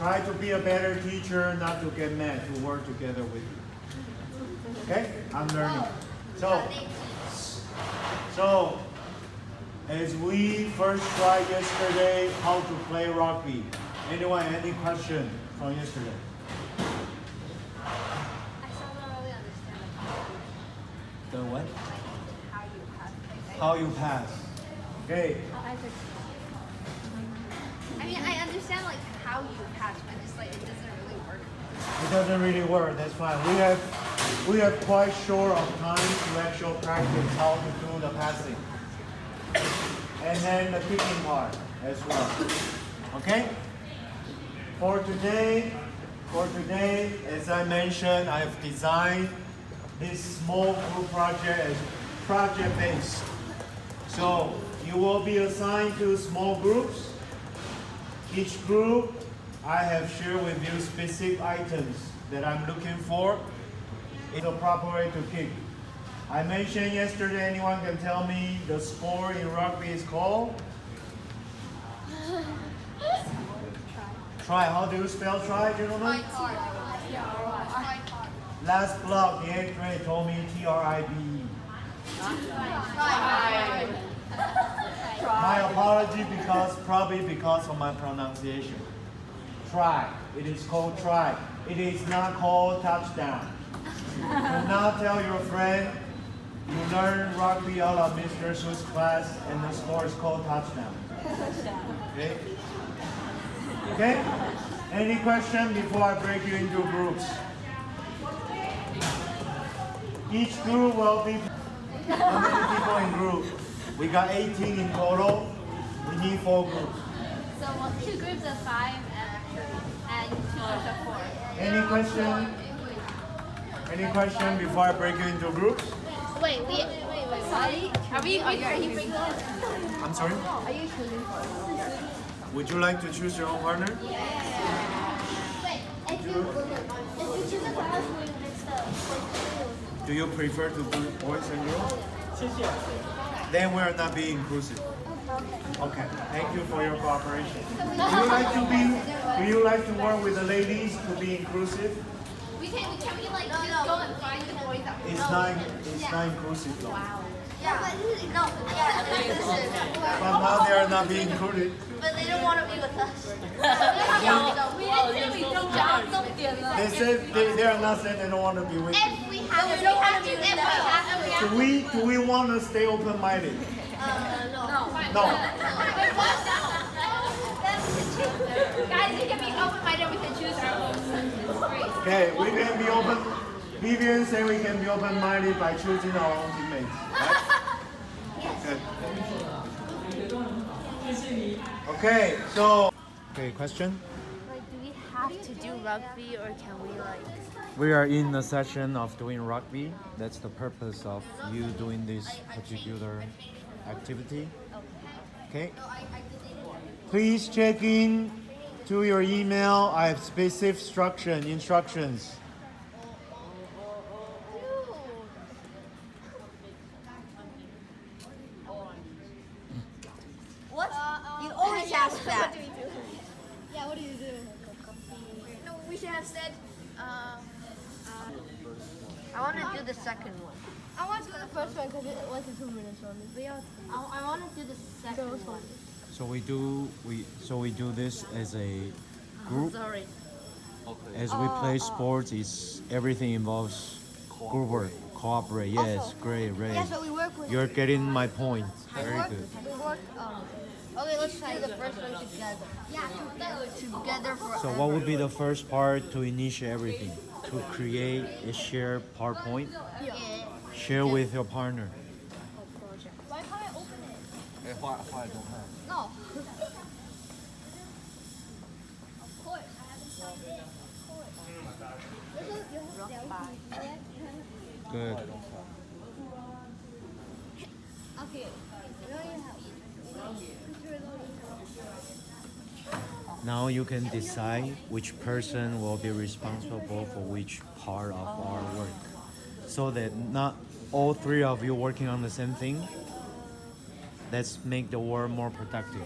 Try to be a better teacher, not to get mad, to work together with you. Okay? I'm learning. So as we first tried yesterday how to play rugby. Anyone, any question from yesterday? I still don't really understand The what? how you pass. How you pass. Okay. I mean, I understand like how you pass, but just like it doesn't really work. It doesn't really work. That's fine. We have quite short of time to actually practice how to do the passing, and then the kicking part as well. Okay. For today, as I mentioned, I have designed this small group project as project based. So you will be assigned to small groups. Each group, I have shared with you specific items that I'm looking for. It's a proper way to kick. I mentioned yesterday, anyone can tell me the sport in rugby is called? Try. How do you spell try, gentlemen? Last block, the 8th grade told me T-R-I-B-E. My apology probably because of my pronunciation. Try. It is called try. It is not called touchdown. Do not tell your friend you learn rugby out of Mr. Su's class and the score is called touchdown. Okay? Okay? Any question before I break you into groups? Each group will be how many people in group? We got 18 in total. We need 4 groups. So 2 groups of 5 and 2 groups of 4. Any question? Any question before I break you into groups? Wait. Are we breaking? I'm sorry? Are you choosing for? Would you like to choose your own partner? Wait, if you choose a class, we mix up. Do you prefer to do boys and girls? Then we are not being inclusive. Okay. Thank you for your cooperation. Do you like to work with the ladies to be inclusive? Can we like just go and find the boys that we It's not inclusive though. Yeah, but no. Yeah, listen. But now they are not being included. But they don't want to be with us. They said they are not saying they don't want to be with you. If we have to, Do we want to stay open-minded? No. Guys, we can be open-minded. We can choose our own. Okay, we can be open. Vivian said we can be open-minded by choosing our own teammates. Right? Okay, so. Okay, question? Like, do we have to do rugby or can we like? We are in the session of doing rugby. That's the purpose of you doing this particular activity. Okay. Please check in to your email. I have specific instructions. What? You always ask that. Yeah, what do you do? No, we should have said. I want to do the second one. I want to do the first one because it was 2 minutes only. But yeah, I want to do the second one. So we do this as a group. Sorry. As we play sports, everything involves group work, cooperate. Yes, great, Ray. yeah. So we work with. You're getting my point. Very good. We work. Okay, let's do the first one together. Yeah, together for. So what would be the first part to initiate everything? To create a shared PowerPoint, share with your partner. Why can't I open it? No. Of course. Good. Okay. Now you can decide which person will be responsible for which part of our work, so that not all 3 of you working on the same thing. Let's make the work more productive.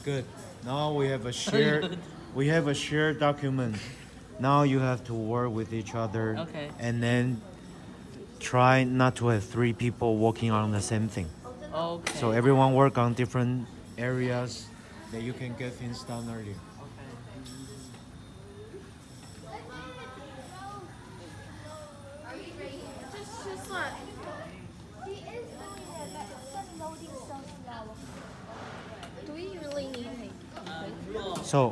Good. Now we have a shared document. Now you have to work with each other. Okay. And then try not to have three people working on the same thing. Okay. So everyone work on different areas that you can get things done earlier. Do we really need So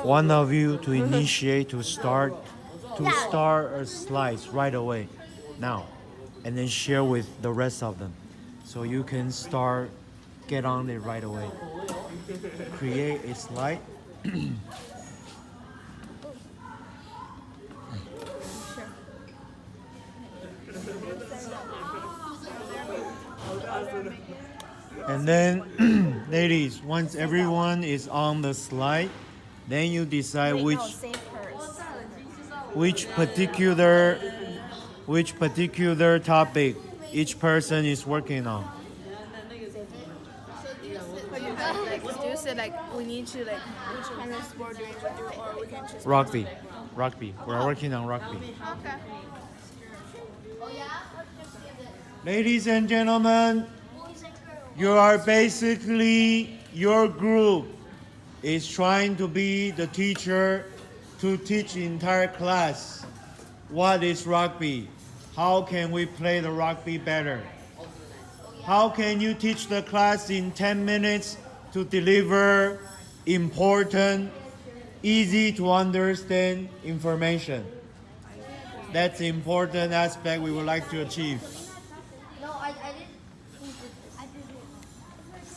one of you to initiate to start a slice right away now, and then share with the rest of them, so you can start get on it right away. Create a slide. And then, ladies, once everyone is on the slide, then you decide which particular topic each person is working on. Do you say like we need to like which kind of sport do we need to do, or we can just Rugby. We're working on rugby. okay? Ladies and gentlemen, you are basically, your group is trying to be the teacher to teach the entire class what is rugby. How can we play the rugby better? How can you teach the class in 10 minutes to deliver important, easy to understand information? That's the important aspect we would like to achieve.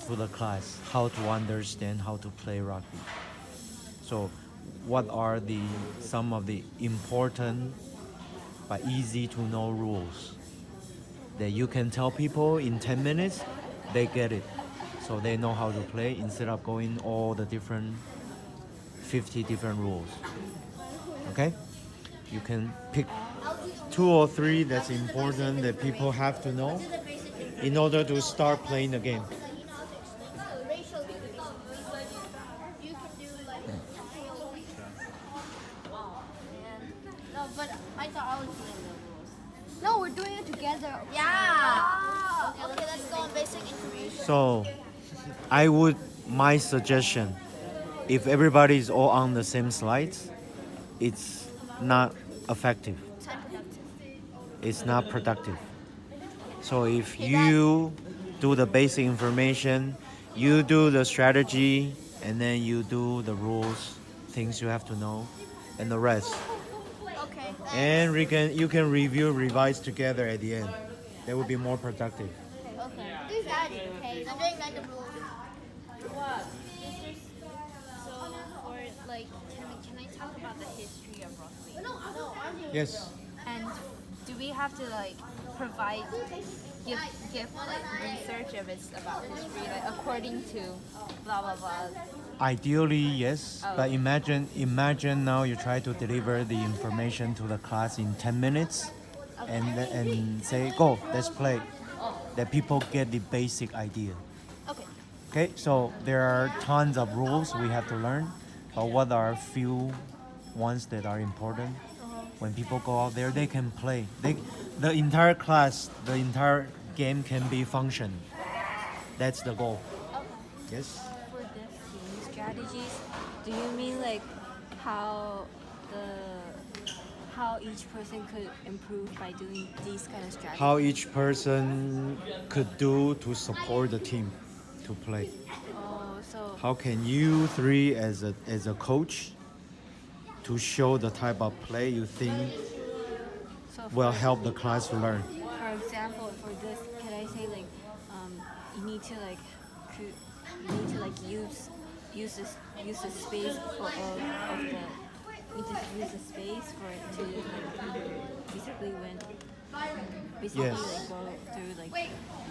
To the class, how to understand how to play rugby. So what are some of the important but easy to know rules that you can tell people in 10 minutes, they get it, so they know how to play instead of going all the 50 different rules. Okay, you can pick 2 or 3 that's important that people have to know in order to start playing the game. No, but I thought I was doing the rules. No, we're doing it together. Yeah. Okay, let's go on basic information. So my suggestion, if everybody is all on the same slides, it's not effective. It's not productive. So if you do the basic information, you do the strategy, and then you do the rules, things you have to know, and the rest. Okay. And you can review, revise together at the end. That would be more productive. Okay. Do that. Okay. I'm doing random rules. So, for like, can I talk about the history of rugby? No, Yes. And do we have to like provide give like research if it's about history, like according to blah blah blah? Ideally, yes. But imagine now you try to deliver the information to the class in 10 minutes, and say, go, let's play. That people get the basic idea. Okay. Okay, so there are tons of rules we have to learn, but what are few ones that are important? When people go out there, they can play. The entire class, the entire game can be function. That's the goal. Yes. For this game strategies, do you mean like how each person could improve by doing these kind of strategies? How each person could do to support the team to play. Oh, so How can you 3 as a coach to show the type of play you think will help the class to learn? for example, for this, can I say like you need to like use the space of the. You just use the space for it to basically win. Basically, Yes. like go through like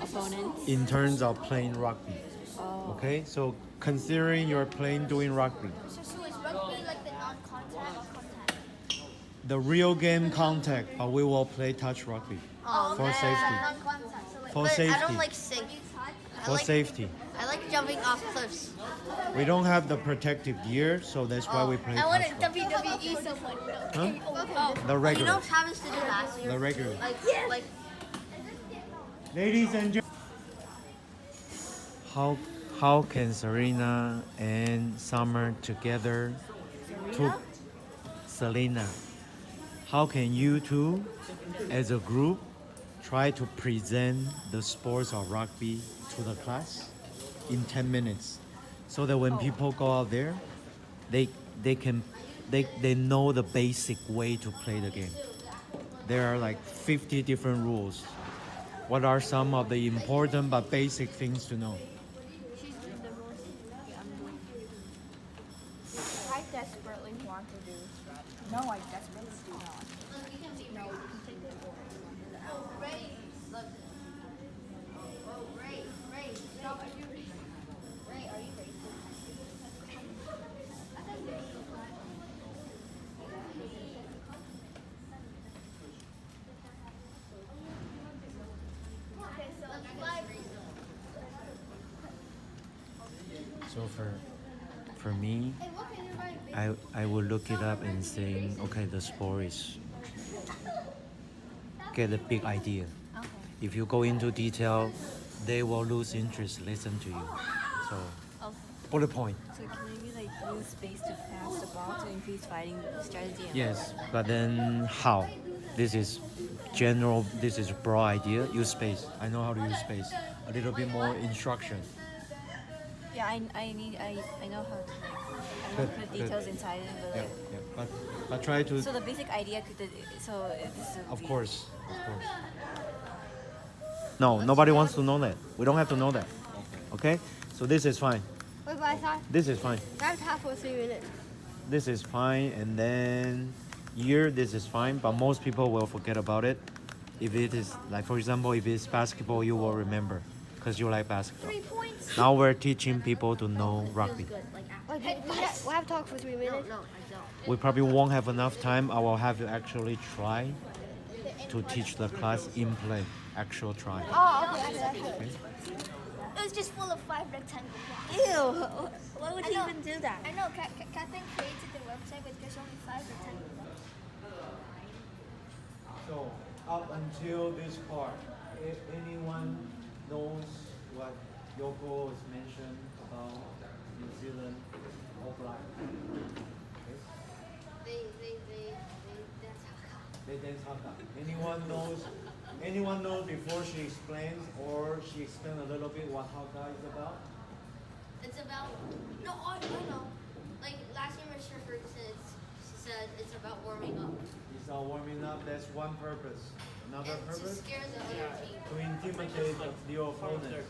opponents. In terms of playing rugby. Oh. Okay, so considering you're doing rugby, So is rugby like the non-contact or contact? the real game contact, but we will play touch rugby for safety. Non-contact. So like, For but I safety. don't like safe. For safety. I like jumping off cliffs. We don't have the protective gear, so that's why we play I want to basketball. WWE someone. Huh? The You regular. know Travis did it last year. The regular. Like Ladies and gentlemen, how can Serena and Summer together to Selena? How can you two, as a group, try to present the sports of rugby to the class in 10 minutes, so that when people go out there, they know the basic way to play the game. There are like 50 different rules. What are some of the important but basic things to know? I desperately want to do. No, I desperately do not. No, you can take the board. So for me, I will look it up and saying, okay, the sport is get a big idea. Okay. If you go into detail, they will lose interest, listen to you. So Okay. bullet point. So can maybe like use space to pass the ball to increase fighting strategy? And Yes, but then how? This is general, this is broad idea. Use space. I know how to use space. A little bit more instruction. Yeah, I know how to like I Good, don't put good. details inside it, but Yeah, like, yeah. But try to, so the basic idea could this is of course. No, nobody wants to know that. We don't have to know that. Okay? So this is fine. wait, but I thought This is fine. I have to have for 3 minutes. This is fine, and then year, this is fine, but most people will forget about it. If it is, like for example, if it's basketball, you will remember because you like basketball. 3 points. Now we're teaching people to know rugby. Wait, we have to talk for 3 minutes. No, I don't. We probably won't have enough time. I will have to actually try to teach the class in play, actual try. Oh, okay. Okay? It was just full of 5 rectangle blocks. Ew! Why would I you know. even do that? I know, Kathleen created the website with there's only 5 rectangle blocks. So up until this part, if anyone knows what Yoko has mentioned about New Zealand All Black, okay? They dance haka. They dance haka. Anyone knows before she explains, or she explains a little bit what haka is about? It's about I know. Like last year, Mr. Ferguson, she said it's about warming up. It's all warming up. That's one purpose. Another And to purpose? scare the other team. To intimidate your opponent.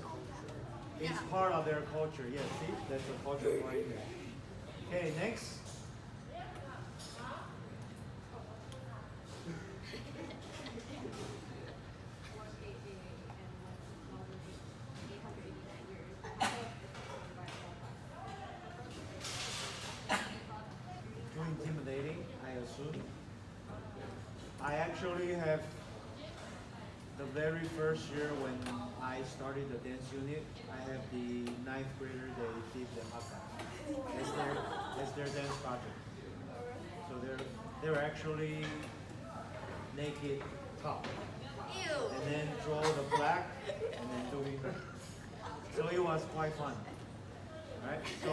It's part of their culture. Yes, see? That's the culture right there. Okay, next. Too intimidating, I assume. I actually have the very first year when I started the dance unit, I have the 9th grader, they did the haka. That's their dance project. So they're actually naked top. Ew. And then draw the black and then doing so it was quite fun. Alright, so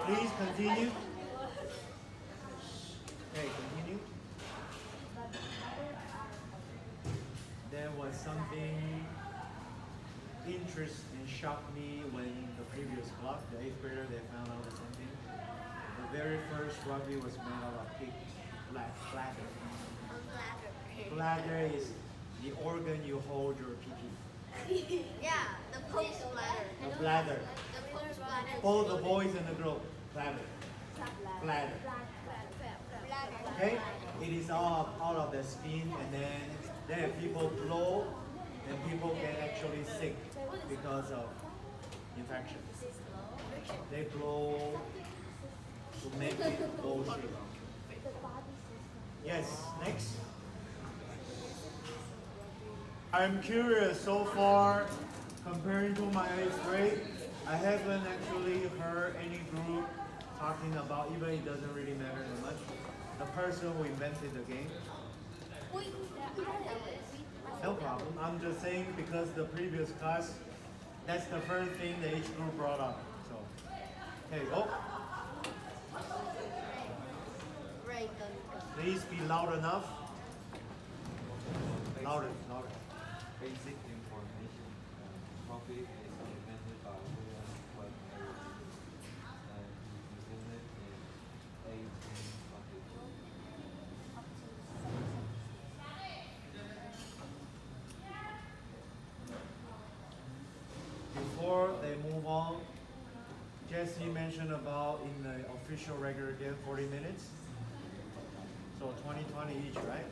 please continue. Okay, continue. There was something interesting and shocked me when the previous club, the 8th grader, they found out something. The very first rugby was made out of pig bladder. Bladder is the organ you hold your pee-pee. Yeah, the post bladder. The bladder. The post bladder. Both the boys and the girls. Bladder. Bladder. Okay? It is all out of the skin, and then people blow and people get actually sick because of infection. They blow to make it bullshit. Yes, next. I'm curious so far, comparing to my 8th grade, I haven't actually heard any group talking about, even it doesn't really matter that much, the person who invented the game. Wait, No problem. I'm just saying because the previous class, that's the first thing that each group brought up. So, okay, go. Right, go. Please be loud enough. Louder, louder. Basic information. Coffee is invented by William White Harris, and he presented in 1842. Before they move on, Jesse mentioned about in the official regular game 40 minutes. So 20 each, right?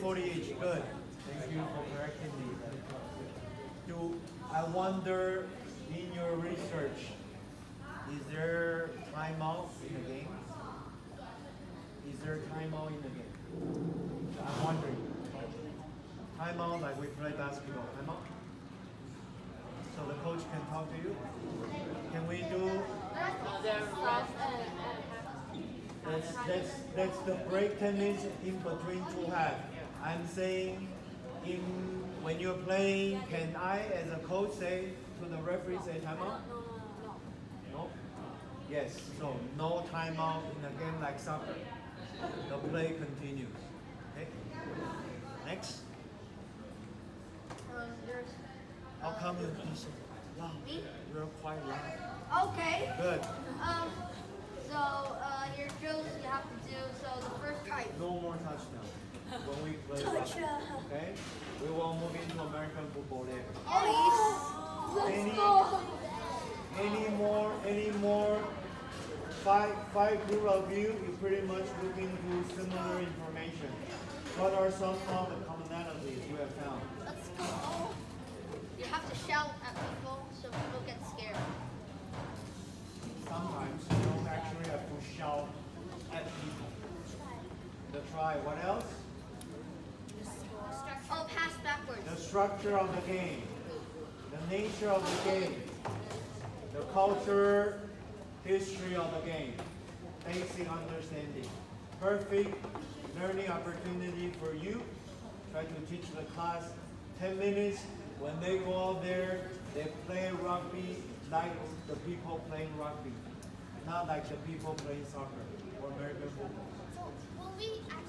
40 each. Good. Thank you for correcting me. I wonder in your research, is there timeout in the game? Is there timeout in the game? I'm wondering. Timeout like we play basketball. Timeout? So the coach can talk to you? Can we do that's the break 10 minutes in between two halves. I'm saying when you're playing, can I as a coach say to the referee say timeout? No? Yes, so no timeout in a game like soccer. The play continues. Okay? Next. There's, How come you're so loud? Me? You're quite loud. okay. Good. Your drills you have to do. So the first try. No more touchdown. When we play Touchdown. okay? We will move into American football there. Oh, Any more five group of you pretty much looking for similar information. What are some of the commonalities you have found? let's go. You have to shout at people so people get scared. Sometimes you don't actually have to shout at people. The try. What else? Oh, pass backwards. The structure of the game. The nature of the game. The culture, history of the game. Basic understanding. Perfect learning opportunity for you. Try to teach the class 10 minutes. When they go out there, they play rugby like the people playing rugby. Not like the people playing soccer or American football. So will we actually